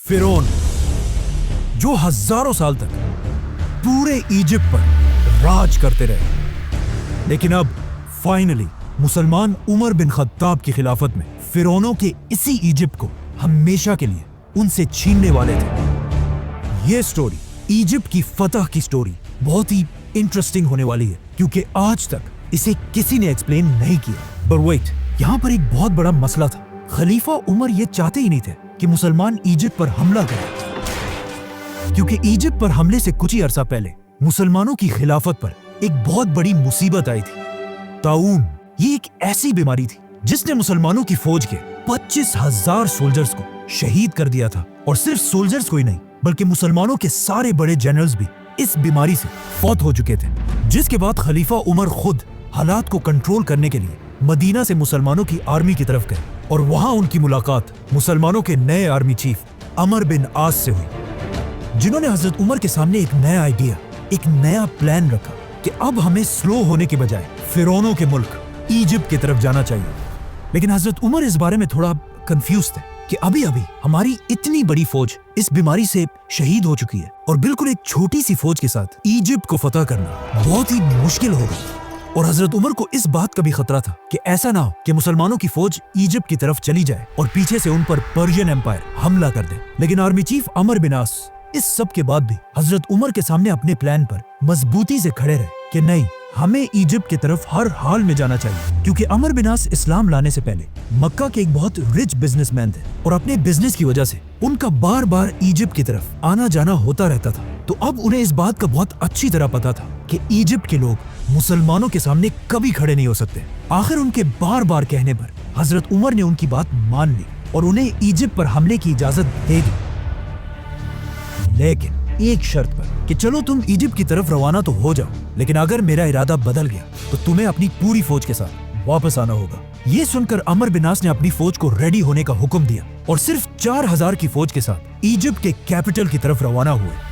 फिरौन जो हजारों साल तक पूरे इजिप्ट पर राज करते रहे, लेकिन अब फाइनली मुसलमान उमर बिन खत्ताब की खिलाफत में फिरौनों के इसी इजिप्ट को हमेशा के लिए उनसे छीनने वाले थे। ये स्टोरी, इजिप्ट की फतह की स्टोरी, बहुत ही इंटरेस्टिंग होने वाली है क्योंकि आज तक इसे किसी ने एक्सप्लेन नहीं किया। पर वेट, यहाँ पर एक बहुत बड़ा मसला था। खलीफा उमर ये चाहते ही नहीं थे कि मुसलमान इजिप्ट पर हमला करें, क्योंकि इजिप्ट पर हमले से कुछ ही अरसा पहले मुसलमानों की खिलाफत पर एक बहुत बड़ी मुसीबत आई थी, ताऊन। ये एक ऐसी बीमारी थी जिसने मुसलमानों की फौज के 25,000 सोल्जर्स को शहीद कर दिया था। और सिर्फ सोल्जर्स को ही नहीं, बल्कि मुसलमानों के सारे बड़े जनरल्स भी इस बीमारी से फौत हो चुके थे। जिसके बाद खलीफा उमर खुद हालात को कंट्रोल करने के लिए मदीना से मुसलमानों की आर्मी की तरफ गए और वहां उनकी मुलाकात मुसलमानों के नए आर्मी चीफ अमर बिन आस से हुई, जिन्होंने हजरत उमर के सामने एक नया आइडिया, एक नया प्लान रखा कि अब हमें स्लो होने के बजाय फिरौनों के मुल्क इजिप्ट की तरफ जाना चाहिए। लेकिन हजरत उमर इस बारे में थोड़ा कंफ्यूज थे कि अभी अभी हमारी इतनी बड़ी फौज इस बीमारी से शहीद हो चुकी है और बिल्कुल एक छोटी सी फौज के साथ इजिप्ट को फतह करना बहुत ही मुश्किल होगा। और हजरत उमर को इस बात का भी खतरा था कि ऐसा ना हो कि मुसलमानों की फौज इजिप्ट की तरफ चली जाए और पीछे से उन पर पर्शियन एम्पायर हमला कर दे। लेकिन आर्मी चीफ अमर बिन आस इस सब के बाद भी हजरत उमर के सामने अपने प्लान पर मजबूती से खड़े रहे कि नहीं, हमें इजिप्ट की तरफ हर हाल में जाना चाहिए। क्योंकि अमर बिन आस इस्लाम लाने से पहले मक्का के एक बहुत रिच बिजनेसमैन थे और अपने बिजनेस की वजह से उनका बार बार इजिप्ट की तरफ आना जाना होता रहता था। तो अब उन्हें इस बात का बहुत अच्छी तरह पता था कि इजिप्ट के लोग मुसलमानों के सामने कभी खड़े नहीं हो सकते। आखिर उनके बार बार कहने पर हजरत उमर ने उनकी बात मान ली और उन्हें इजिप्ट पर हमले की इजाजत दे दी, लेकिन एक शर्त पर कि चलो तुम इजिप्ट की तरफ रवाना तो हो जाओ, लेकिन अगर मेरा इरादा बदल गया तो तुम्हें अपनी पूरी फौज के साथ वापस आना होगा। ये सुनकर अमर बिन आस ने अपनी फौज को रेडी होने का हुक्म दिया और सिर्फ 4,000 की फौज के साथ इजिप्ट के कैपिटल की तरफ रवाना हुए।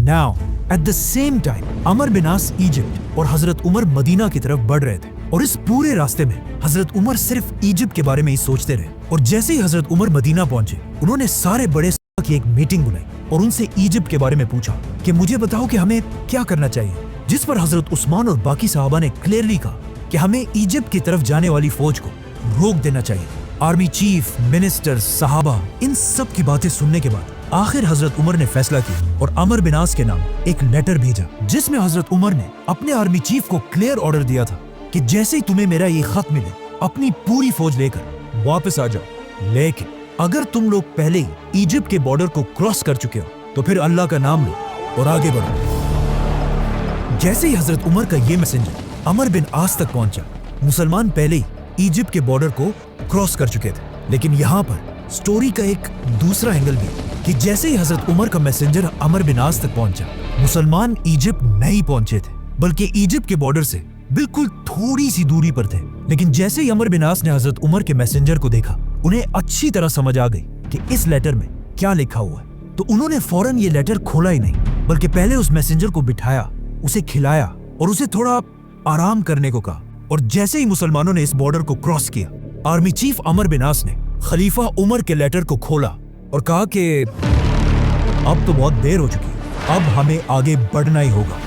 Now, at the same time, Amr bin As Egypt और हजरत उमर मदीना की तरफ बढ़ रहे थे और इस पूरे रास्ते में हजरत उमर सिर्फ इजिप्ट के बारे में ही सोचते रहे। और जैसे ही हजरत उमर मदीना पहुंचे, उन्होंने सारे बड़े की एक मीटिंग बुलाई और उनसे इजिप्ट के बारे में पूछा कि मुझे बताओ कि हमें क्या करना चाहिए। जिस पर हजरत उस्मान और बाकी सहाबा ने क्लियरली कहा कि हमें इजिप्ट की तरफ जाने वाली फौज को रोक देना चाहिए। आर्मी चीफ, मिनिस्टर, सहाबा, इन सब की बातें सुनने के बाद आखिर हजरत उमर ने फैसला किया और अमर बिन आस के नाम एक लेटर भेजा, जिसमें हजरत उमर ने अपने आर्मी चीफ को क्लियर ऑर्डर दिया था कि जैसे ही तुम्हें मेरा ये खत मिले, अपनी पूरी फौज लेकर वापस आ जाओ। लेकिन अगर तुम लोग पहले ही इजिप्ट के बॉर्डर को क्रॉस कर चुके हो तो फिर अल्लाह का नाम लो और आगे बढ़ो। जैसे ही हजरत उमर का ये मैसेंजर अमर बिन आस तक पहुंचा, मुसलमान पहले ही इजिप्ट के बॉर्डर को क्रॉस कर चुके थे। लेकिन यहाँ पर स्टोरी का एक दूसरा एंगल भी कि जैसे ही हजरत उमर का मैसेंजर अमर बिन आस तक पहुंचा, मुसलमान इजिप्ट नहीं पहुंचे थे, बल्कि इजिप्ट के बॉर्डर से बिल्कुल थोड़ी सी दूरी पर थे। लेकिन जैसे ही अमर बिन आस ने हजरत उमर के मैसेंजर को देखा, उन्हें अच्छी तरह समझ आ गई कि इस लेटर में क्या लिखा हुआ है। तो उन्होंने फौरन ये लेटर खोला ही नहीं, बल्कि पहले उस मैसेंजर को बिठाया, उसे खिलाया और उसे थोड़ा आराम करने को कहा। और जैसे ही मुसलमानों ने इस बॉर्डर को क्रॉस किया, आर्मी चीफ अमर बिन आस ने खलीफा उमर के लेटर को खोला और कहा कि अब तो बहुत देर हो चुकी है, अब हमें आगे बढ़ना ही होगा।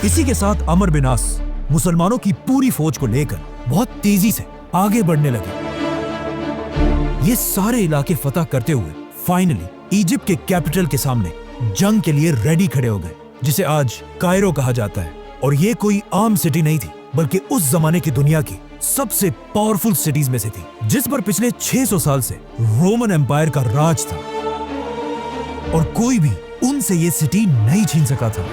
इसी के साथ अमर बिन आस मुसलमानों की पूरी फौज को लेकर बहुत तेजी से आगे बढ़ने लगे। ये सारे इलाके फतह करते हुए फाइनली इजिप्ट के कैपिटल के सामने जंग के लिए रेडी खड़े हो गए, जिसे आज कायरो कहा जाता है। और ये कोई आम सिटी नहीं थी, बल्कि उस जमाने की दुनिया की सबसे पावरफुल सिटीज में से थी, जिस पर पिछले 600 साल से रोमन एम्पायर का राज था और कोई भी उनसे ये सिटी नहीं छीन सका था।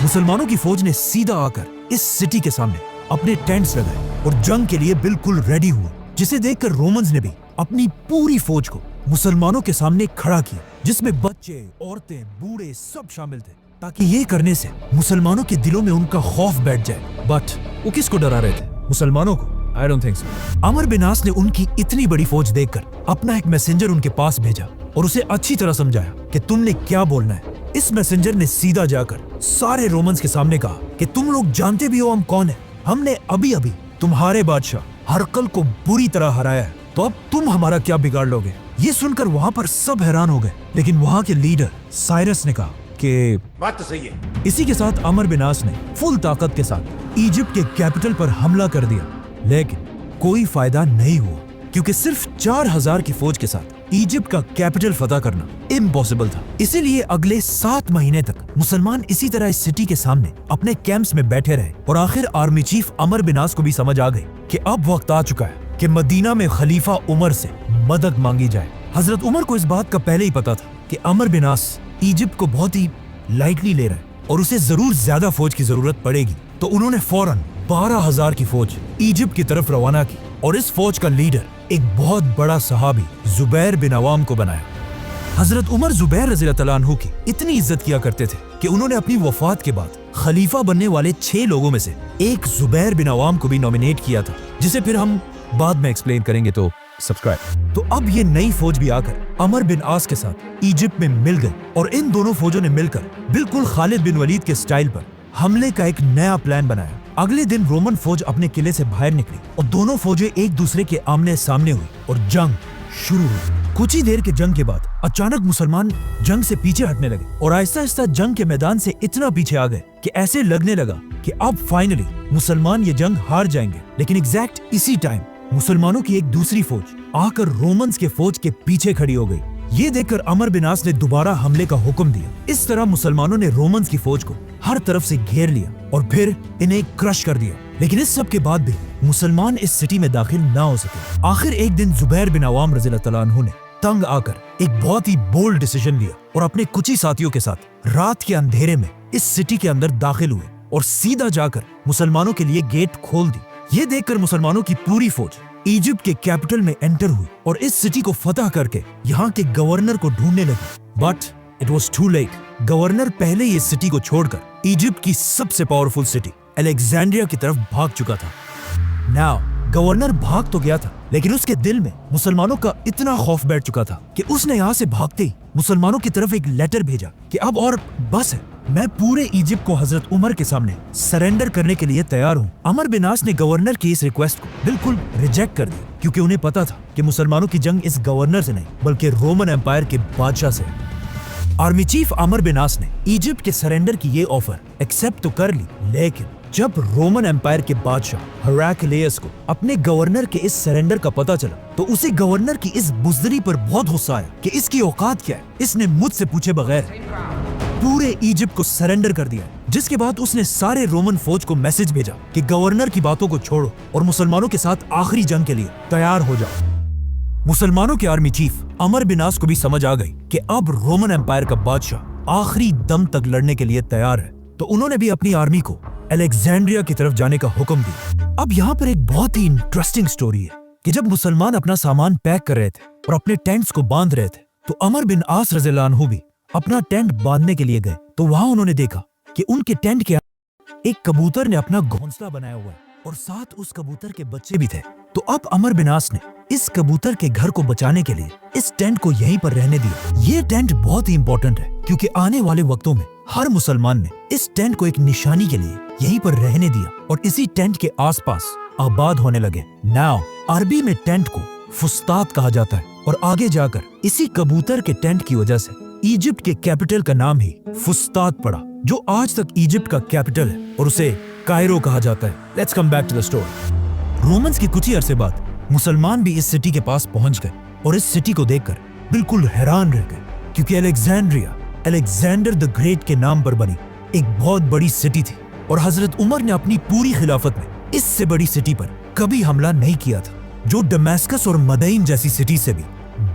मुसलमानों की फौज ने सीधा आकर इस सिटी के सामने अपने टेंट्स लगाए और जंग के लिए बिल्कुल रेडी हुए, जिसे देखकर रोमन्स ने भी अपनी पूरी फौज को मुसलमानों के सामने खड़ा किया, जिसमें बच्चे, औरतें, बूढ़े सब शामिल थे, ताकि ये करने से मुसलमानों के दिलों में उनका खौफ बैठ जाए। बट वो किसको डरा रहे थे? मुसलमानों को? I don't think so। Amar bin आस ने उनकी इतनी बड़ी फौज देखकर अपना एक मैसेंजर उनके पास भेजा और उसे अच्छी तरह समझाया कि तुमने क्या बोलना है। इस मैसेंजर ने सीधा जाकर सारे रोमन्स के सामने कहा कि तुम लोग जानते भी हो हम कौन है। हमने अभी अभी तुम्हारे बादशाह हरकल को बुरी तरह हराया है, तो अब तुम हमारा क्या बिगाड़ लोगे? ये सुनकर वहां पर सब हैरान हो गए, लेकिन वहां के लीडर साइरस ने कहा कि बात तो सही है। इसी के साथ अमर बिन आस ने फुल ताकत के साथ इजिप्ट के कैपिटल पर हमला कर दिया, लेकिन कोई फायदा नहीं हुआ क्योंकि सिर्फ 4000 की फौज के साथ इजिप्ट का कैपिटल फतह करना इम्पॉसिबल था। इसीलिए अगले 7 महीने तक मुसलमान इसी तरह इस सिटी के सामने अपने कैंप्स में बैठे रहे और आखिर आर्मी चीफ अमर बिन आस को भी समझ आ गई कि अब वक्त आ चुका है कि मदीना में खलीफा उमर से मदद मांगी जाए। हजरत उमर को इस बात का पहले ही पता था कि अमर बिन आस इजिप्ट को बहुत ही लाइटली ले रहा है और उसे जरूर ज्यादा फौज की जरूरत पड़ेगी, तो उन्होंने फौरन 12,000 की फौज इजिप्ट की तरफ रवाना की और इस फौज का लीडर एक बहुत बड़ा सहाबी जुबैर बिन अवाम को बनाया। हजरत उमर जुबैर रज़ियल्लाहु अन्हु की इतनी इज्जत किया करते थे कि उन्होंने अपनी वफात के बाद खलीफा बनने वाले 6 लोगों में से एक जुबैर बिन अवाम को भी नॉमिनेट किया था, जिसे फिर हम बाद में एक्सप्लेन करेंगे, तो सब्सक्राइब। तो अब ये नई फौज भी आकर अमर बिन आस के साथ इजिप्ट में मिल गई और इन दोनों फौजों ने मिलकर बिल्कुल खालिद बिन वलीद के स्टाइल पर हमले का एक नया प्लान बनाया। अगले दिन रोमन फौज अपने किले से बाहर निकली और दोनों फौजें एक दूसरे के आमने सामने हुई और जंग शुरू हुई। कुछ ही देर के जंग के बाद अचानक मुसलमान जंग से पीछे हटने लगे और आहिस्ता आहिस्ता जंग के मैदान से इतना पीछे आ गए कि ऐसे लगने लगा कि अब फाइनली मुसलमान ये जंग हार जाएंगे। लेकिन एग्जैक्ट इसी टाइम मुसलमानों की एक दूसरी फौज आकर रोमन्स के फौज के पीछे खड़ी हो गई। ये देखकर अमर बिन आस ने दोबारा हमले का हुक्म दिया। इस तरह मुसलमानों ने रोमन्स की फौज को हर तरफ से घेर लिया और फिर इन्हें क्रश कर दिया। लेकिन इस सब के बाद भी मुसलमान इस सिटी में दाखिल ना हो सके। आखिर एक दिन जुबैर बिन अवाम रज़ियल्लाहु अन्हु ने तंग आकर एक बहुत ही बोल्ड डिसीजन लिया और अपने कुछ ही साथियों के साथ रात के अंधेरे में इस सिटी के अंदर दाखिल हुए और सीधा जाकर मुसलमानों के लिए गेट खोल दी। ये देखकर मुसलमानों की पूरी फौज इजिप्ट के कैपिटल में एंटर हुई और इस सिटी को फतह करके यहाँ के गवर्नर को ढूंढने लगी। But it was too late. Governor पहले ही इस सिटी को छोड़कर इजिप्ट की सबसे पावरफुल सिटी अलेक्जेंड्रिया की तरफ भाग चुका था। नाउ गवर्नर भाग तो गया था, लेकिन उसके दिल में मुसलमानों का इतना खौफ बैठ चुका था कि उसने यहाँ से भागते ही मुसलमानों की तरफ एक लेटर भेजा कि अब और बस है, मैं पूरे इजिप्ट को हजरत उमर के सामने सरेंडर करने के लिए तैयार हूँ। अमर बिन आस ने गवर्नर की इस रिक्वेस्ट को बिल्कुल रिजेक्ट कर दिया क्योंकि उन्हें पता था कि मुसलमानों की जंग इस गवर्नर से नहीं बल्कि रोमन एम्पायर के बादशाह से। आर्मी चीफ अमर बिन आस ने इजिप्ट के सरेंडर की ये ऑफर एक्सेप्ट तो कर ली, लेकिन जब रोमन एम्पायर के बादशाह हेराक्लियस को अपने गवर्नर के इस सरेंडर का पता चला तो उसे गवर्नर की इस बुज़दिली पर बहुत गुस्सा आया कि इसकी औकात क्या है, इसने मुझसे पूछे बगैर पूरे इजिप्ट को सरेंडर कर दिया। जिसके बाद उसने सारे रोमन फौज को मैसेज भेजा कि गवर्नर की बातों को छोड़ो और मुसलमानों के साथ आखिरी जंग के लिए तैयार हो जाओ। मुसलमानों के आर्मी चीफ अमर बिन आस को भी समझ आ गई कि अब रोमन एम्पायर का बादशाह आखिरी दम तक लड़ने के लिए तैयार है, तो उन्होंने भी अपनी आर्मी को अलेक्जेंड्रिया की तरफ जाने का हुक्म दिया। अब यहाँ पर एक बहुत ही इंटरेस्टिंग स्टोरी है कि जब मुसलमान अपना सामान पैक कर रहे थे और अपने टेंट्स को बांध रहे थे तो अमर बिन आस रज़ियल्लाहु अन्हु भी अपना टेंट बांधने के लिए गए, तो वहां उन्होंने देखा कि उनके टेंट के एक कबूतर ने अपना घोंसला बनाया हुआ है और साथ उस कबूतर के बच्चे भी थे। तो अब अमर बिन आस ने इस कबूतर के घर को बचाने के लिए इस टेंट को यहीं पर रहने दिया। ये टेंट बहुत ही इंपॉर्टेंट है क्योंकि आने वाले वक्तों में हर मुसलमान ने इस टेंट को एक निशानी के लिए यहीं पर रहने दिया और इसी टेंट के आसपास आबाद होने लगे। नाउ अरबी में टेंट को फुस्तात कहा जाता है और आगे जाकर इसी कबूतर के टेंट की वजह से इजिप्ट के कैपिटल का नाम ही फुस्तात पड़ा, जो आज तक इजिप्ट का कैपिटल है और उसे कायरो कहा जाता है। Let's come back to the story. Romans की कुछ ही अरसे बाद मुसलमान भी इस सिटी के पास पहुंच गए और इस सिटी को देखकर बिल्कुल हैरान रह गए क्योंकि अलेक्जेंड्रिया अलेक्जेंडर द ग्रेट के नाम पर बनी एक बहुत बड़ी सिटी थी और हजरत उमर ने अपनी पूरी खिलाफत में इससे बड़ी सिटी पर कभी हमला नहीं किया था, जो दमेस्कस और मदईन जैसी सिटी से भी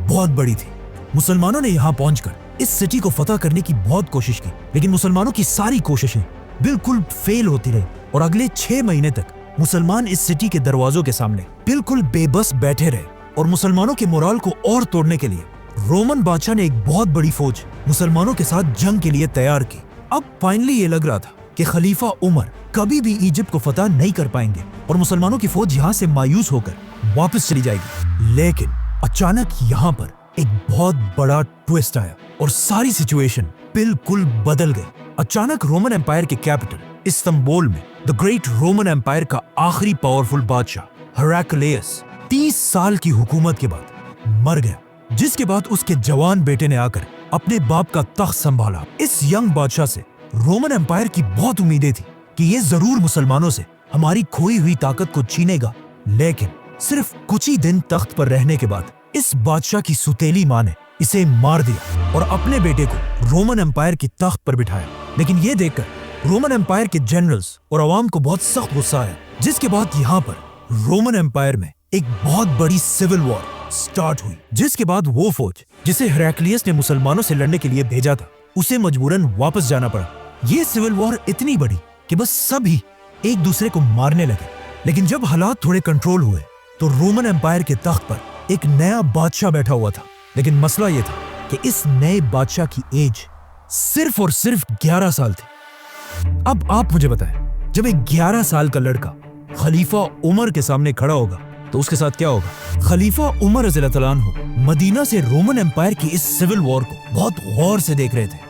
बहुत बड़ी थी। मुसलमानों ने यहाँ पहुंचकर इस सिटी को फतह करने की बहुत कोशिश की, लेकिन मुसलमानों की सारी कोशिशें बिल्कुल फेल होती रही और अगले 6 महीने तक मुसलमान इस सिटी के दरवाजों के सामने बिल्कुल बेबस बैठे रहे और मुसलमानों के मोराल को और तोड़ने के लिए रोमन बादशाह ने एक बहुत बड़ी फौज मुसलमानों के साथ जंग के लिए तैयार की। अब फाइनली ये लग रहा था कि खलीफा उमर कभी भी इजिप्ट को फतह नहीं कर पाएंगे और मुसलमानों की फौज यहाँ से मायूस होकर वापस चली जाएगी। लेकिन अचानक यहाँ पर एक बहुत बड़ा ट्विस्ट आया और सारी सिचुएशन बिल्कुल बदल गई। अचानक रोमन एम्पायर के कैपिटल इस्तांबुल में द ग्रेट रोमन एम्पायर का आखिरी पावरफुल बादशाह हेराक्लियस 30 साल की हुकूमत के बाद मर गया जिस के बाद उसके जवान बेटे ने आकर अपने बाप का तख्त संभाला। इस यंग बादशाह से रोमन एम्पायर की बहुत उम्मीदें थी कि ये जरूर मुसलमानों से हमारी खोई हुई ताकत को छीनेगा, लेकिन सिर्फ कुछ ही दिन तख्त पर रहने के बाद इस बादशाह की सुतेली मां ने इसे मार दिया और अपने बेटे को रोमन एम्पायर की तख्त पर बिठाया। लेकिन ये देखकर रोमन एम्पायर के जनरल्स और अवाम को बहुत सख्त गुस्सा आया, जिसके बाद यहाँ पर रोमन एम्पायर में एक बहुत बड़ी सिविल वॉर स्टार्ट हुई, जिसके बाद वो फौज जिसे हेराक्लियस ने मुसलमानों से लड़ने के लिए भेजा था उसे मजबूरन वापस जाना पड़ा। ये सिविल वॉर इतनी बड़ी कि बस सभी एक दूसरे को मारने लगे। लेकिन जब हालात थोड़े कंट्रोल हुए तो रोमन एम्पायर के तख्त पर एक नया बादशाह बैठा हुआ था। लेकिन मसला ये था कि इस नए बादशाह की एज सिर्फ और सिर्फ 11 साल थी। अब आप मुझे बताएं, जब एक 11 साल का लड़का खलीफा उमर के सामने खड़ा होगा तो उसके साथ क्या होगा? खलीफा उमर रज़ियल्लाहु अन्हु मदीना से रोमन एम्पायर की इस सिविल वॉर को बहुत गौर से देख रहे थे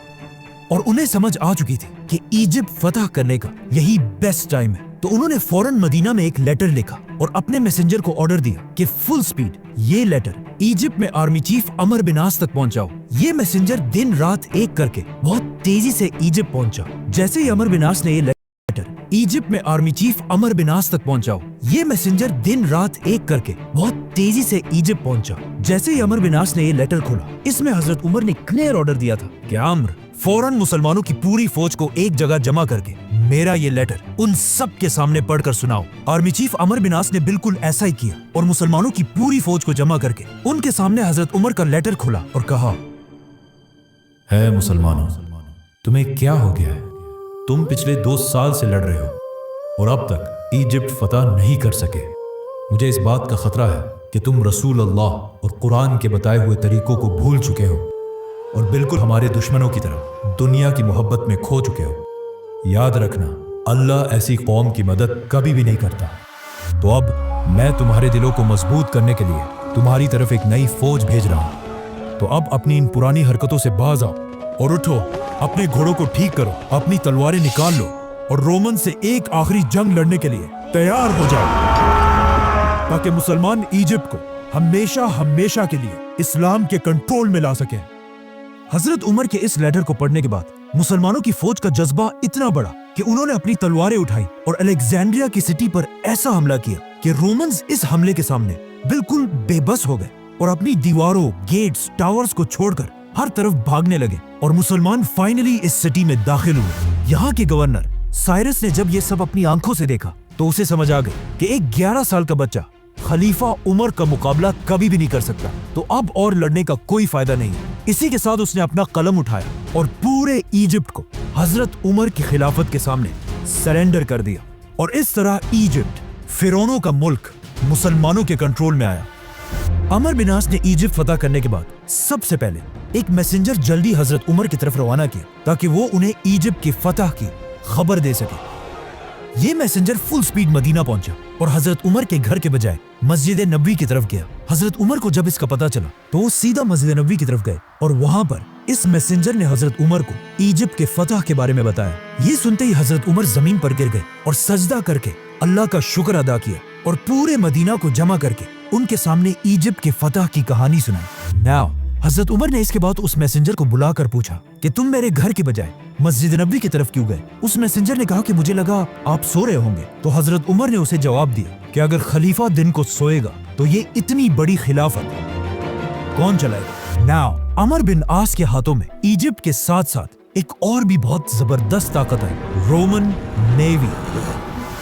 और उन्हें समझ आ चुकी थी कि इजिप्ट फतह करने का यही बेस्ट टाइम है। तो उन्होंने फौरन मदीना में एक लेटर लिखा और अपने मैसेंजर को ऑर्डर दिया कि फुल स्पीड ये लेटर इजिप्ट में आर्मी चीफ अमर बिन आस तक पहुंचाओ। ये मैसेंजर दिन रात एक करके बहुत तेजी से इजिप्ट पहुंचा। जैसे ही अमर बिन आस ने ये लेटर इजिप्ट में आर्मी चीफ अमर बिन आस तक पहुंचाओ, ये मैसेंजर दिन रात एक करके बहुत तेजी से इजिप्ट पहुंचा। जैसे ही अमर बिन आस ने ये लेटर खोला, इसमें हजरत उमर ने क्लियर ऑर्डर दिया था कि अम्र फौरन मुसलमानों की पूरी फौज को एक जगह जमा करके मेरा ये लेटर उन सब के सामने पढ़कर सुनाओ। आर्मी चीफ अमर बिन आस ने बिल्कुल ऐसा ही किया और मुसलमानों की पूरी फौज को जमा करके उनके सामने हजरत उमर का लेटर खोला और कहा, है मुसलमानों, तुम्हें क्या हो गया है? तुम पिछले 2 साल से लड़ रहे हो और अब तक इजिप्ट फतह नहीं कर सके। मुझे इस बात का खतरा है कि तुम रसूल अल्लाह और कुरान के बताए हुए तरीकों को भूल चुके हो और बिल्कुल हमारे दुश्मनों की तरह दुनिया की मोहब्बत में खो चुके हो। याद रखना, अल्लाह ऐसी कौम की मदद कभी भी नहीं करता। तो अब मैं तुम्हारे दिलों को मजबूत करने के लिए तुम्हारी तरफ एक नई फौज भेज रहा हूं। तो अब अपनी इन पुरानी हरकतों से बाज आओ और उठो, अपने घोड़ों को ठीक करो, अपनी तलवारें निकाल लो और रोमन से एक आखिरी जंग लड़ने के लिए तैयार हो जाओ, ताकि मुसलमान इजिप्ट को हमेशा हमेशा के लिए इस्लाम के कंट्रोल में ला सके। हजरत उमर के इस लेटर को पढ़ने के बाद मुसलमानों की फौज का जज्बा इतना बढ़ा कि उन्होंने अपनी तलवारें उठाई और अलेक्जेंड्रिया की सिटी पर ऐसा हमला किया कि रोमन्स इस हमले के सामने बिल्कुल बेबस हो गए और अपनी दीवारों, गेट्स, टावर्स को छोड़कर हर तरफ भागने लगे और मुसलमान फाइनली इस सिटी में दाखिल हुए। यहाँ के गवर्नर साइरस ने जब ये सब अपनी आंखों से देखा तो उसे समझ आ गई कि एक 11 साल का बच्चा खलीफा उमर का मुकाबला कभी भी नहीं कर सकता, तो अब और लड़ने का कोई फायदा नहीं है। इसी के साथ उसने अपना कलम उठाया और पूरे इजिप्ट को हजरत उमर की खिलाफत के सामने सरेंडर कर दिया और इस तरह इजिप्ट, फिरौनों का मुल्क, मुसलमानों के कंट्रोल में आया। अमर बिन आस ने इजिप्ट फतह करने के बाद सबसे पहले एक मैसेंजर जल्दी हजरत उमर की तरफ रवाना किया ताकि वो उन्हें इजिप्ट की फतह की खबर दे सके। ये मैसेंजर फुल स्पीड मदीना पहुंचा और हजरत उमर के घर के बजाय मस्जिद नबवी की तरफ गया। हजरत उमर को जब इसका पता चला तो वो सीधा मस्जिद नबवी की तरफ गए और वहां पर इस मैसेंजर ने हजरत उमर को इजिप्ट के फतह के बारे में बताया। ये सुनते ही हजरत उमर जमीन पर गिर गए और सजदा करके अल्लाह का शुक्र अदा किया और पूरे मदीना को जमा करके उनके सामने इजिप्ट के फतह की कहानी सुनाई। नाउ हजरत उमर ने इसके बाद उस मैसेंजर को बुलाकर पूछा कि तुम मेरे घर के बजाय मस्जिद नबवी की तरफ क्यों गए? उस मैसेंजर ने कहा कि मुझे लगा आप सो रहे होंगे। तो हजरत उमर ने उसे जवाब दिया कि अगर खलीफा दिन को सोएगा तो ये इतनी बड़ी खिलाफत कौन चलाएगा? नाउ अमर बिन आस के हाथों में इजिप्ट के साथ साथ एक और भी बहुत जबरदस्त ताकत आई, रोमन नेवी,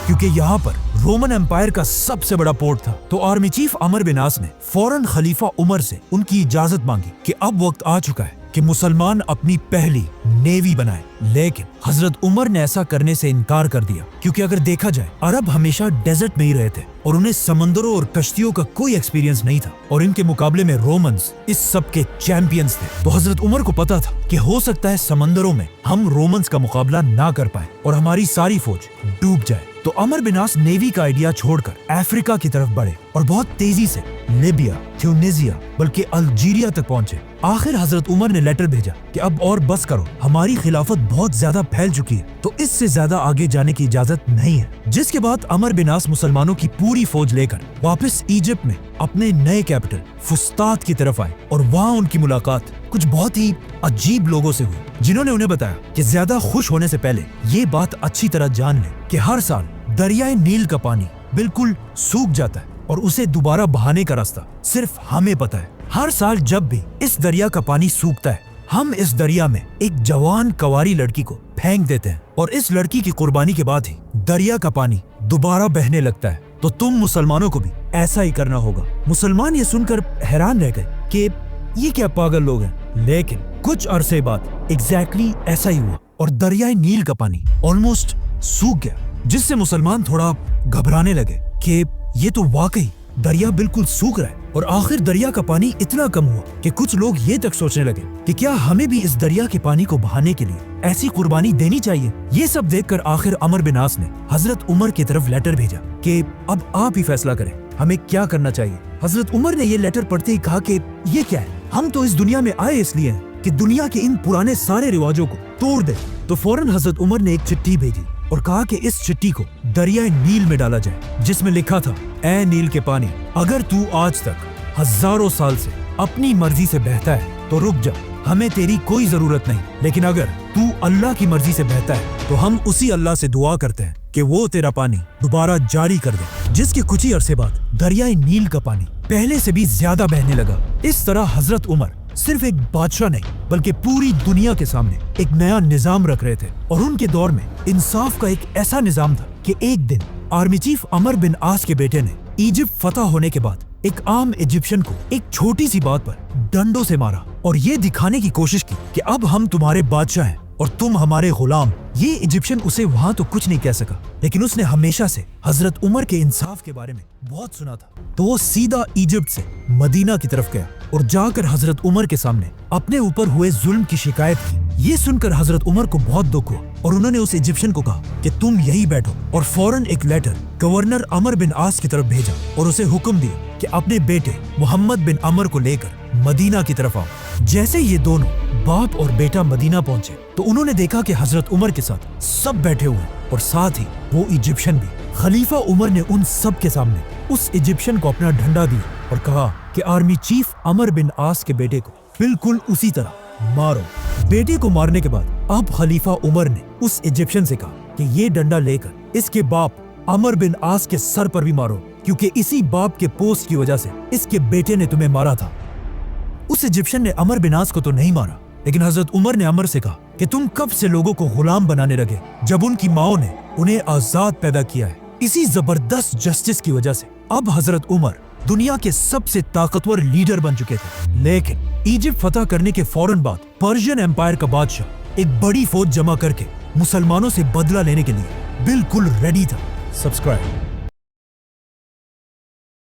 क्योंकि यहाँ पर रोमन एम्पायर का सबसे बड़ा पोर्ट था। तो आर्मी चीफ अमर बिन आस ने फौरन खलीफा उमर से उनकी इजाजत मांगी कि अब वक्त आ चुका है कि मुसलमान अपनी पहली नेवी बनाए। लेकिन हजरत उमर ने ऐसा करने से इनकार कर दिया, क्योंकि अगर देखा जाए अरब हमेशा डेजर्ट में ही रहे थे और उन्हें समंदरों और कश्तियों का कोई एक्सपीरियंस नहीं था और इनके मुकाबले में रोमन्स इस सब के चैंपियंस थे। तो हजरत उमर को पता था कि हो सकता है समंदरों में हम रोमन्स का मुकाबला ना कर पाए और हमारी सारी फौज डूब जाए। तो अमर बिन आस नेवी का आइडिया छोड़कर अफ्रीका की तरफ बढ़े और बहुत तेजी से لیبیا, ट्यूनीसिया बल्कि अल्जीरिया तक पहुंचे. आखिर हजरत उमर ने लेटर भेजा कि अब और बस करो, हमारी खिलाफत बहुत ज्यादा फैल चुकी है, तो इससे ज्यादा आगे जाने की इजाजत नहीं है. जिसके बाद अमर बिन आस मुसलमानों की पूरी फौज लेकर वापस इजिप्ट में अपने नए कैपिटल फुस्तात की तरफ आए और वहाँ उनकी मुलाकात कुछ बहुत ही अजीब लोगों से हुई, जिन्होंने उन्हें बताया कि ज्यादा खुश होने से पहले ये बात अच्छी तरह जान लें कि हर साल दरियाए नील का पानी बिल्कुल सूख जाता है और उसे दोबारा बहाने का रास्ता सिर्फ हमें पता है. हर साल जब भी इस दरिया का पानी सूखता है, हम इस दरिया में एक जवान कवारी लड़की को फेंक देते हैं और इस लड़की की कुर्बानी के बाद ही दरिया का पानी दोबारा बहने लगता है. तो तुम मुसलमानों को भी ऐसा ही करना होगा. मुसलमान ये सुनकर हैरान रह गए कि ये क्या पागल लोग हैं. लेकिन कुछ अरसे बाद एग्जैक्टली ऐसा ही हुआ और दरियाए नील का पानी ऑलमोस्ट सूख गया, जिससे मुसलमान थोड़ा घबराने लगे कि ये तो वाकई दरिया बिल्कुल सूख रहा है. और आखिर दरिया का पानी इतना कम हुआ कि कुछ लोग ये तक सोचने लगे कि क्या हमें भी इस दरिया के पानी को बहाने के लिए ऐसी कुर्बानी देनी चाहिए. ये सब देखकर आखिर अमर बिन आस ने हजरत उमर की तरफ लेटर भेजा कि अब आप ही फैसला करें हमें क्या करना चाहिए. हजरत उमर ने ये लेटर पढ़ते ही कहा कि ये क्या है, हम तो इस दुनिया में आए इसलिए हैं कि दुनिया के इन पुराने सारे रिवाजों को तोड़ दे. तो फौरन हजरत उमर ने एक चिट्ठी भेजी और कहा कि इस चिट्ठी को दरियाए नील में डाला जाए, जिसमें लिखा था, ऐ नील के पानी, अगर तू आज तक हजारों साल से अपनी मर्जी से बहता है तो रुक जा, हमें तेरी कोई जरूरत नहीं. लेकिन अगर तू अल्लाह की मर्जी से बहता है तो हम उसी अल्लाह से दुआ करते हैं कि वो तेरा पानी दोबारा जारी कर दे. जिसके कुछ ही अरसे बाद दरियाए नील का पानी पहले से भी ज्यादा बहने लगा. इस तरह हजरत उमर सिर्फ एक बादशाह नहीं बल्कि पूरी दुनिया के सामने एक नया निजाम रख रहे थे. और उनके दौर में इंसाफ का एक ऐसा निजाम था कि एक दिन आर्मी चीफ अमर बिन आस के बेटे ने इजिप्ट फतह होने के बाद एक आम इजिप्शियन को एक छोटी सी बात पर डंडों से मारा और ये दिखाने की कोशिश की कि अब हम तुम्हारे बादशाह हैं और तुम हमारे गुलाम. ये इजिप्शियन उसे वहाँ तो कुछ नहीं कह सका, लेकिन उसने हमेशा से हजरत उमर के इंसाफ के बारे में बहुत सुना था. तो वो सीधा इजिप्ट से मदीना की तरफ गया और जाकर हजरत उमर के सामने अपने ऊपर हुए जुल्म की शिकायत की. ये सुनकर हजरत उमर को बहुत दुख हुआ और उन्होंने उस इजिप्शियन को कहा कि तुम यही बैठो और फौरन एक लेटर गवर्नर अमर बिन आस की तरफ भेजा और उसे हुक्म दिया कि अपने बेटे मोहम्मद बिन अमर को लेकर मदीना की तरफ आओ. जैसे ये दोनों बाप और बेटा मदीना पहुंचे तो उन्होंने देखा कि हजरत उमर के साथ सब बैठे हुए और साथ ही वो इजिप्शियन भी. खलीफा उमर ने उन सब के सामने उस इजिप्शियन को अपना डंडा दिया और कहा कि आर्मी चीफ अमर बिन आस के बेटे को बिल्कुल उसी तरह मारो. बेटे को मारने के बाद अब खलीफा उमर ने उस इजिप्शियन से कहा कि ये डंडा लेकर इसके बाप अमर बिन आस के सर पर भी मारो, क्योंकि इसी बाप के पोस्ट की वजह से इसके बेटे ने तुम्हें मारा था. उस इजिप्शियन ने अमर बिन आस को तो नहीं मारा, लेकिन हजरत उमर ने अमर से कहा कि तुम कब से लोगों को गुलाम बनाने लगे जब उनकी माओ ने उन्हें आजाद पैदा किया है. इसी जबरदस्त जस्टिस की वजह से अब हजरत उमर दुनिया के सबसे ताकतवर लीडर बन चुके थे. लेकिन इजिप्ट फतह करने के फौरन बाद पर्शियन एम्पायर का बादशाह एक बड़ी फौज जमा करके मुसलमानों से बदला लेने के लिए बिल्कुल रेडी था. सब्सक्राइब.